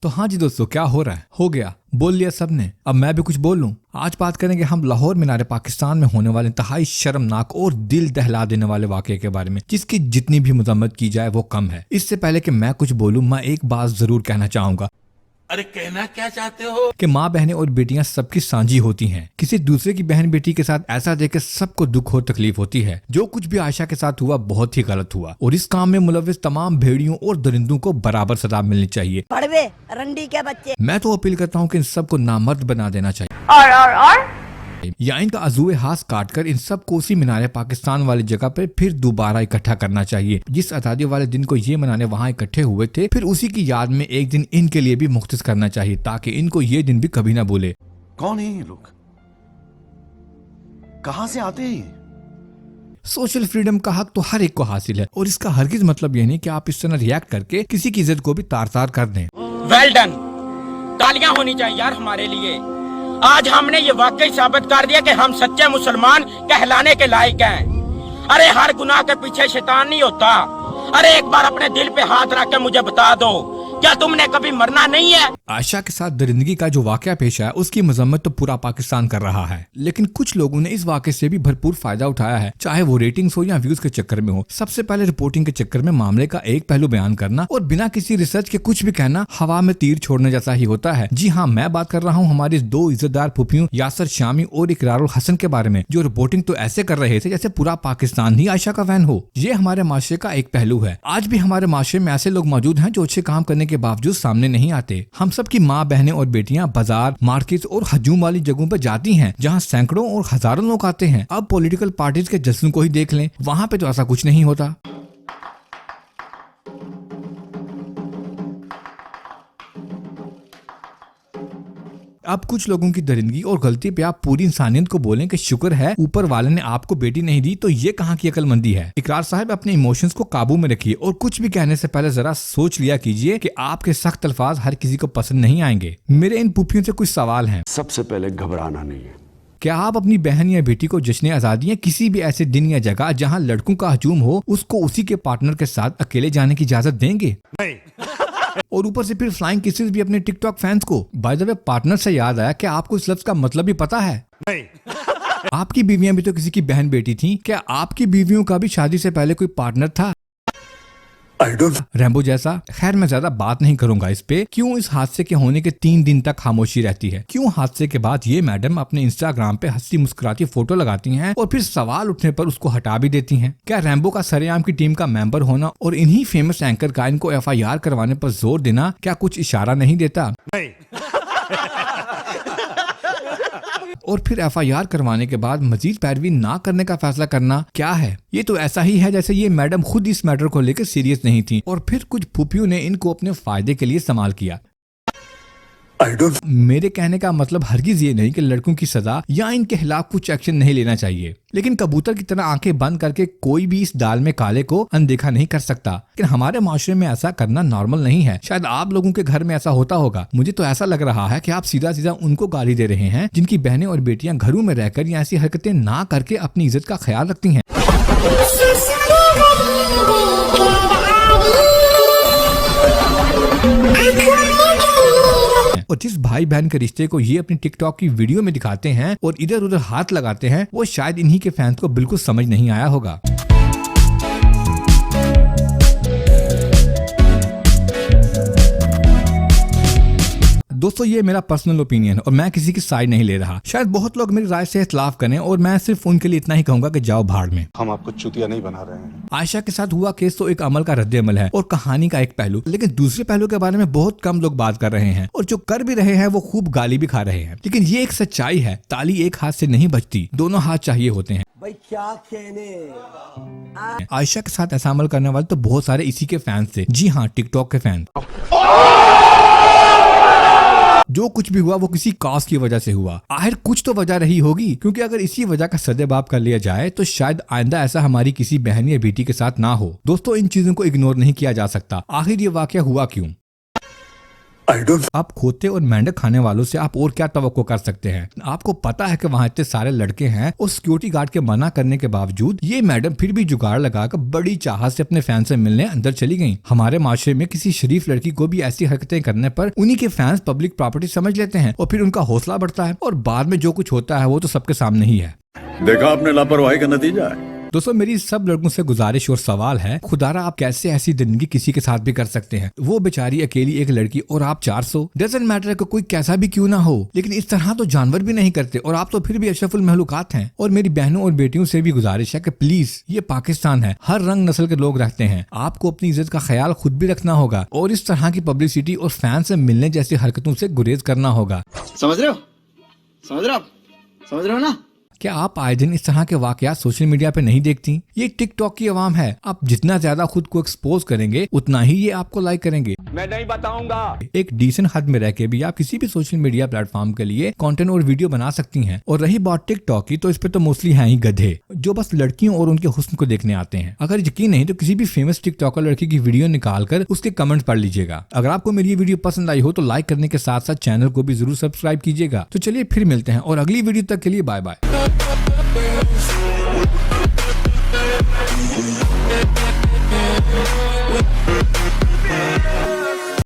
तो हाँ जी दोस्तों, क्या हो रहा है? हो गया, बोल लिया सबने, अब मैं भी कुछ बोल लूं। आज बात करेंगे हम लाहौर मीनार पाकिस्तान में होने वाले इंतहाई शर्मनाक और दिल दहला देने वाले वाकये के बारे में, जिसकी जितनी भी मजम्मत की जाए वो कम है। इससे पहले कि मैं कुछ बोलूं, मैं एक बात जरूर कहना चाहूंगा। अरे कहना क्या चाहते हो? कि माँ बहनें और बेटियां सबकी सांझी होती हैं। किसी दूसरे की बहन बेटी के साथ ऐसा देखकर सबको दुख और तकलीफ होती है। जो कुछ भी आयशा के साथ हुआ बहुत ही गलत हुआ और इस काम में मुलविस तमाम भेड़ियों और दरिंदों को बराबर सजा मिलनी चाहिए। पड़वे रंडी के बच्चे। मैं तो अपील करता हूँ कि इन सबको नामर्द बना देना चाहिए और या इनका अजूए हाथ काटकर इन सब को उसी मीनार पाकिस्तान वाली जगह पे फिर दोबारा इकट्ठा करना चाहिए। जिस आजादी वाले दिन को ये मनाने वहाँ इकट्ठे हुए थे, फिर उसी की याद में एक दिन इनके लिए भी मुख्तस करना चाहिए, ताकि इनको ये दिन भी कभी ना भूले। कौन है ये लोग? कहां से आते हैं? सोशल फ्रीडम का हक तो हर एक को हासिल है और इसका हरगिज मतलब ये नहीं कि आप इस तरह रिएक्ट करके किसी की इज्जत को भी तार तार कर दें। वेल डन, तालियां होनी चाहिए यार हमारे लिए। आज हमने ये वाकई साबित कर दिया कि हम सच्चे मुसलमान कहलाने के लायक हैं। अरे हर गुनाह के पीछे शैतान नहीं होता। अरे एक बार अपने दिल पे हाथ रख के मुझे बता दो, क्या तुमने कभी मरना नहीं है? आयशा के साथ दरिंदगी का जो वाकया पेश आया, उसकी मजम्मत तो पूरा पाकिस्तान कर रहा है, लेकिन कुछ लोगों ने इस वाकये से भी भरपूर फायदा उठाया है, चाहे वो रेटिंग्स हो या व्यूज के चक्कर में हो। सबसे पहले रिपोर्टिंग के चक्कर में मामले का एक पहलू बयान करना और बिना किसी रिसर्च के कुछ भी कहना हवा में तीर छोड़ने जैसा ही होता है। जी हाँ, मैं बात कर रहा हूँ हमारी दो इज्जतदार फुफियों यासर शामी और इकरारुल हसन के बारे में, जो रिपोर्टिंग तो ऐसे कर रहे थे जैसे पूरा पाकिस्तान ही आयशा का फैन हो। ये हमारे माशरे का एक पहलू है। आज भी हमारे माशरे में ऐसे लोग मौजूद हैं जो अच्छे काम करने के बावजूद सामने नहीं आते। हम सब की माँ बहनें और बेटियां बाजार, मार्केट और हजूम वाली जगहों पर जाती हैं, जहां सैकड़ों और हजारों लोग आते हैं। अब पॉलिटिकल पार्टीज के जश्न को ही देख लें, वहां पे तो ऐसा कुछ नहीं होता। अब कुछ लोगों की दरिंदगी और गलती पे आप पूरी इंसानियत को बोलें कि शुक्र है ऊपर वाले ने आपको बेटी नहीं दी, तो ये कहाँ की अक्लमंदी है। इकरार साहब, अपने इमोशंस को काबू में रखिए और कुछ भी कहने से पहले जरा सोच लिया कीजिए कि आपके सख्त अल्फाज हर किसी को पसंद नहीं आएंगे। मेरे इन पुफियों से कुछ सवाल हैं। सबसे पहले घबराना नहीं है। क्या आप अपनी बहन या बेटी को जश्न आजादी या किसी भी ऐसे दिन या जगह जहां लड़कों का हजूम हो, उसको उसी के पार्टनर के साथ अकेले जाने की इजाजत देंगे? नहीं। और ऊपर से फिर फ्लाइंग किसेस भी अपने टिकटॉक फैंस को। बाय द वे, पार्टनर से याद आया कि आपको इस लफ्ज का मतलब भी पता है? नहीं। आपकी बीवियां भी तो किसी की बहन बेटी थी। क्या आपकी बीवियों का भी शादी से पहले कोई पार्टनर था? रैम्बो जैसा। खैर, मैं ज्यादा बात नहीं करूंगा इस पे। क्यों इस हादसे के होने के 3 दिन तक खामोशी रहती है? क्यों हादसे के बाद ये मैडम अपने इंस्टाग्राम पे हंसी मुस्कुराती फोटो लगाती हैं और फिर सवाल उठने पर उसको हटा भी देती हैं? क्या रैम्बो का सरेआम की टीम का मेंबर होना और इन्हीं फेमस एंकर का इनको FIR करवाने पर जोर देना क्या कुछ इशारा नहीं देता? नहीं। और फिर FIR करवाने के बाद मजीद पैरवी ना करने का फैसला करना क्या है? ये तो ऐसा ही है जैसे ये मैडम खुद इस मैटर को लेकर सीरियस नहीं थी और फिर कुछ फूफियों ने इनको अपने फायदे के लिए इस्तेमाल किया। मेरे कहने का मतलब हरगिज ये नहीं कि लड़कों की सजा या इनके खिलाफ कुछ एक्शन नहीं लेना चाहिए, लेकिन कबूतर की तरह आंखें बंद करके कोई भी इस दाल में काले को अनदेखा नहीं कर सकता। लेकिन हमारे माशरे में ऐसा करना नॉर्मल नहीं है। शायद आप लोगों के घर में ऐसा होता होगा। मुझे तो ऐसा लग रहा है कि आप सीधा सीधा उनको गाली दे रहे हैं जिनकी बहनें और बेटियां घरों में रहकर या ऐसी हरकतें ना करके अपनी इज्जत का ख्याल रखती हैं। और जिस भाई बहन के रिश्ते को ये अपनी टिकटॉक की वीडियो में दिखाते हैं और इधर उधर हाथ लगाते हैं, वो शायद इन्हीं के फैंस को बिल्कुल समझ नहीं आया होगा। दोस्तों, ये मेरा पर्सनल ओपिनियन और मैं किसी की साइड नहीं ले रहा। शायद बहुत लोग मेरी राय से इख्तिलाफ करें और मैं सिर्फ उनके लिए इतना ही कहूंगा कि जाओ भाड़ में। हम आपको चुतिया नहीं बना रहे हैं। आयशा के साथ हुआ केस तो एक अमल का रद्द-ए-अमल है और कहानी का एक पहलू, लेकिन दूसरे पहलू के बारे में बहुत कम लोग बात कर रहे हैं और जो कर भी रहे हैं वो खूब गाली भी खा रहे हैं। लेकिन ये एक सच्चाई है, ताली एक हाथ से नहीं बजती, दोनों हाथ चाहिए होते हैं। भाई क्या कहने। आयशा के साथ ऐसा अमल करने वाले तो बहुत सारे इसी के फैंस थे। जी हाँ, टिकटॉक के फैंस। जो कुछ भी हुआ वो किसी कॉज की वजह से हुआ। आखिर कुछ तो वजह रही होगी, क्योंकि अगर इसी वजह का सदेबाप कर लिया जाए तो शायद आइंदा ऐसा हमारी किसी बहन या बेटी के साथ ना हो। दोस्तों, इन चीजों को इग्नोर नहीं किया जा सकता। आखिर ये वाकया हुआ क्यों? आप खोते और मेंढक खाने वालों से आप और क्या तवक्को कर सकते हैं। आपको पता है कि वहाँ इतने सारे लड़के हैं और सिक्योरिटी गार्ड के मना करने के बावजूद ये मैडम फिर भी जुगाड़ लगाकर बड़ी चाहत से अपने फैन से मिलने अंदर चली गयी। हमारे माशरे में किसी शरीफ लड़की को भी ऐसी हरकतें करने पर उन्हीं के फैंस पब्लिक प्रॉपर्टी समझ लेते हैं और फिर उनका हौसला बढ़ता है और बाद में जो कुछ होता है वो तो सबके सामने ही है। देखा आपने लापरवाही का नतीजा है। दोस्तों मेरी सब लड़कों से गुजारिश और सवाल है, खुदारा आप कैसे ऐसी जिंदगी किसी के साथ भी कर सकते हैं। वो बेचारी अकेली एक लड़की और आप 400। डजंट मैटर कि कोई कैसा भी क्यों ना हो, लेकिन इस तरह तो जानवर भी नहीं करते और आप तो फिर भी अशरफुल महलूकात हैं। और मेरी बहनों और बेटियों से भी गुजारिश है कि प्लीज, ये पाकिस्तान है, हर रंग नस्ल के लोग रहते हैं, आपको अपनी इज्जत का ख्याल खुद भी रखना होगा और इस तरह की पब्लिसिटी और फैन से मिलने जैसी हरकतों से गुरेज करना होगा। समझ रहे हो ना। क्या आप आए दिन इस तरह के वाकयात सोशल मीडिया पे नहीं देखती? ये टिकटॉक की आवाम है, आप जितना ज्यादा खुद को एक्सपोज करेंगे उतना ही ये आपको लाइक करेंगे। मैं नहीं बताऊंगा। एक डिसेंट हद में रह के भी आप किसी भी सोशल मीडिया प्लेटफॉर्म के लिए कंटेंट और वीडियो बना सकती हैं। और रही बात टिकटॉक की, तो इस पे तो मोस्टली हैं ही गधे जो बस लड़कियों और उनके हुस्न को देखने आते हैं। अगर यकीन नहीं तो किसी भी फेमस टिकटॉकर लड़की की वीडियो निकाल कर उसके कमेंट पढ़ लीजिएगा। अगर आपको मेरी ये वीडियो पसंद आई हो तो लाइक करने के साथ साथ चैनल को भी जरूर सब्सक्राइब कीजिएगा। तो चलिए फिर मिलते हैं और अगली वीडियो तक के लिए बाय बाय।